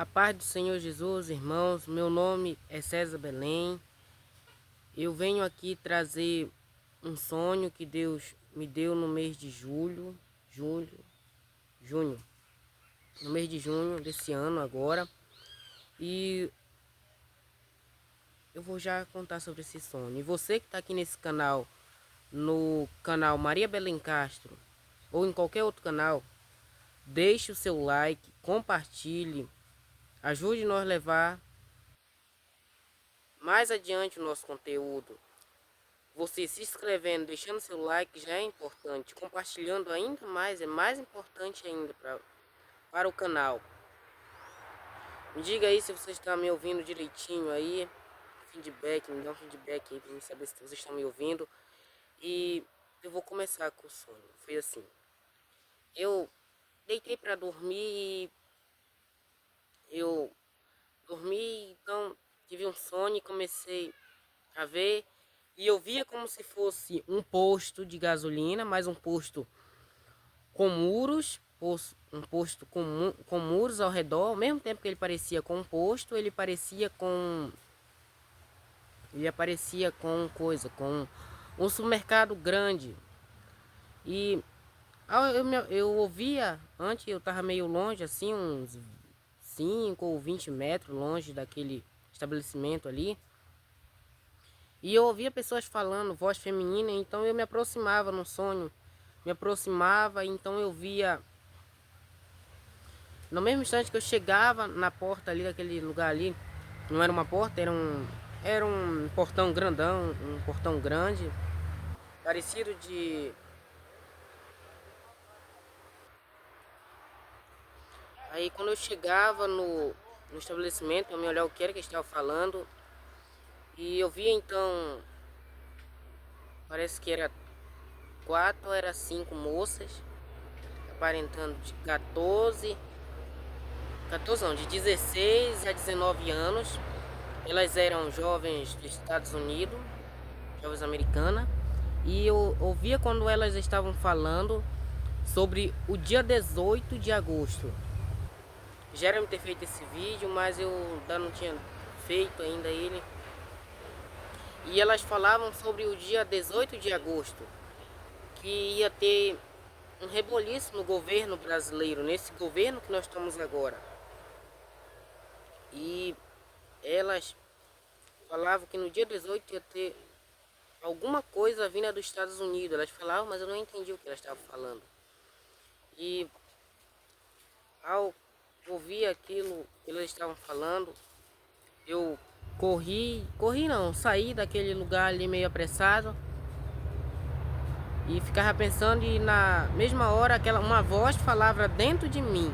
A paz do Senhor Jesus, irmãos. Meu nome é César Belém. Eu venho aqui trazer um sonho que Deus me deu no mês de junho, no mês de junho desse ano agora. E eu vou já contar sobre esse sonho. E você que está aqui nesse canal, no canal Maria Belém Castro, ou em qualquer outro canal, deixe o seu like, compartilhe, ajude nós a levar mais adiante o nosso conteúdo. Você se inscrevendo, deixando seu like já é importante. Compartilhando ainda mais, é mais importante ainda para o canal. Me diga aí se você está me ouvindo direitinho aí. Feedback, me dá um feedback aí para mim saber se vocês estão me ouvindo. E eu vou começar com o sonho. Foi assim. Eu deitei para dormir e eu dormi, então tive um sonho e comecei a ver. E eu via como se fosse um posto de gasolina, mais um posto com muros, um posto com muros ao redor. Ao mesmo tempo que ele parecia com um posto, ele aparecia com coisa, com um supermercado grande. E eu ouvia, antes eu estava meio longe, assim, uns 5 ou 20 metros longe daquele estabelecimento ali. E eu ouvia pessoas falando, voz feminina, então eu me aproximava no sonho. Me aproximava, então eu via. No mesmo instante que eu chegava na porta ali daquele lugar ali, não era uma porta, era um portão grandão, um portão grande, parecido de. Aí quando eu chegava no estabelecimento, eu me olhava o que era que eu estava falando, e eu via então, parece que era 4 ou era 5 moças, aparentando de 14 não, de 16 a 19 anos. Elas eram jovens dos Estados Unidos, jovens americanas. E eu ouvia quando elas estavam falando sobre o dia 18 de agosto. Já era me ter feito esse vídeo, mas eu ainda não tinha feito ainda ele. E elas falavam sobre o dia 18 de agosto, que ia ter um reboliço no governo brasileiro, nesse governo que nós estamos agora. E elas falavam que no dia 18 ia ter alguma coisa vinda dos Estados Unidos. Elas falavam, mas eu não entendi o que elas estavam falando. E ao ouvir aquilo que eles estavam falando, eu corri não, saí daquele lugar ali meio apressado e ficava pensando, e na mesma hora uma voz falava dentro de mim.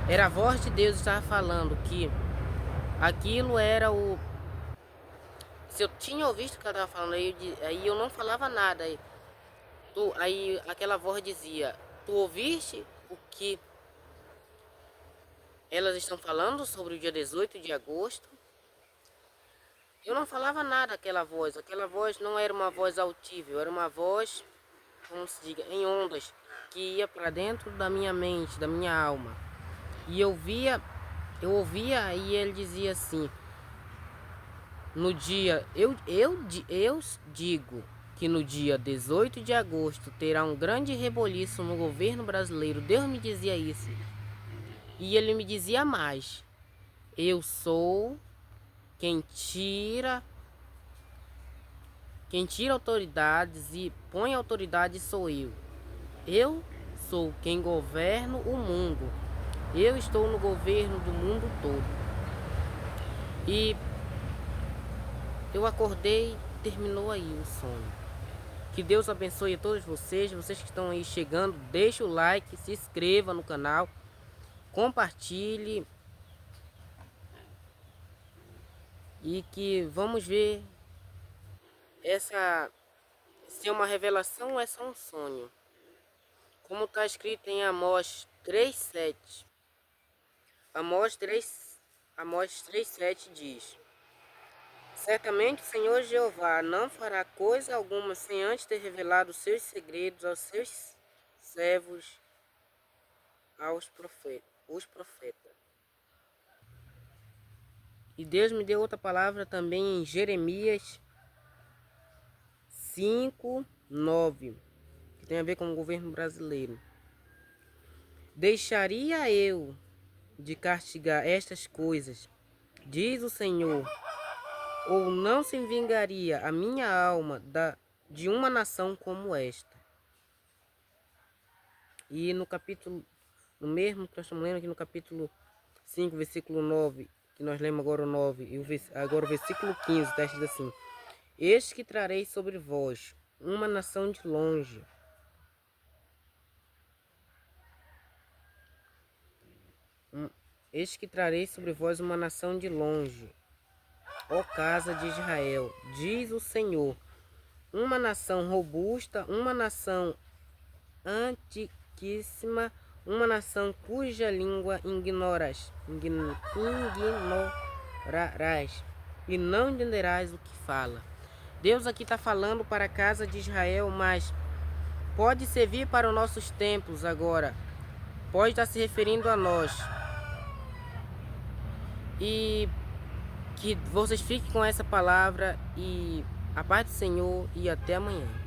Era a voz de Deus que estava falando que aquilo era o... Se eu tinha ouvido o que ela estava falando, aí eu não falava nada. Aí aquela voz dizia, tu ouviste o que elas estão falando sobre o dia 18 de agosto? Eu não falava nada aquela voz não era uma voz autível, era uma voz, como se diga, em ondas, que ia para dentro da minha mente, da minha alma. E eu ouvia e ele dizia assim, no dia, eu digo que no dia 18 de agosto terá um grande reboliço no governo brasileiro. Deus me dizia isso. E ele me dizia mais, eu sou quem tira autoridades e põe autoridade sou eu. Eu sou quem governo o mundo. Eu estou no governo do mundo todo. E eu acordei, terminou aí o sonho. Que Deus abençoe a todos vocês que estão aí chegando. Deixe o like, se inscreva no canal, compartilhe. E que vamos ver se é uma revelação ou é só um sonho. Como está escrito em Amós 3:7. Amós 3:7 diz: certamente o Senhor Jeová não fará coisa alguma sem antes ter revelado os seus segredos aos seus servos, os profetas. E Deus me deu outra palavra também em Jeremias 5:9, que tem a ver com o governo brasileiro. Deixaria eu de castigar estas coisas, diz o Senhor, ou não se vingaria a minha alma de uma nação como esta? E no capítulo, no mesmo que nós estamos lendo aqui no capítulo 5, versículo 9, que nós lemos agora o 9, e agora o versículo 15, está escrito assim: Eis que trarei sobre vós uma nação de longe. Eis que trarei sobre vós uma nação de longe, ó casa de Israel, diz o Senhor, uma nação robusta, uma nação antiquíssima, uma nação cuja língua ignorarás, e não entenderás o que fala. Deus aqui está falando para a casa de Israel, mas pode servir para os nossos tempos agora. Pode estar se referindo a nós. E que vocês fiquem com essa palavra e a paz do Senhor e até amanhã.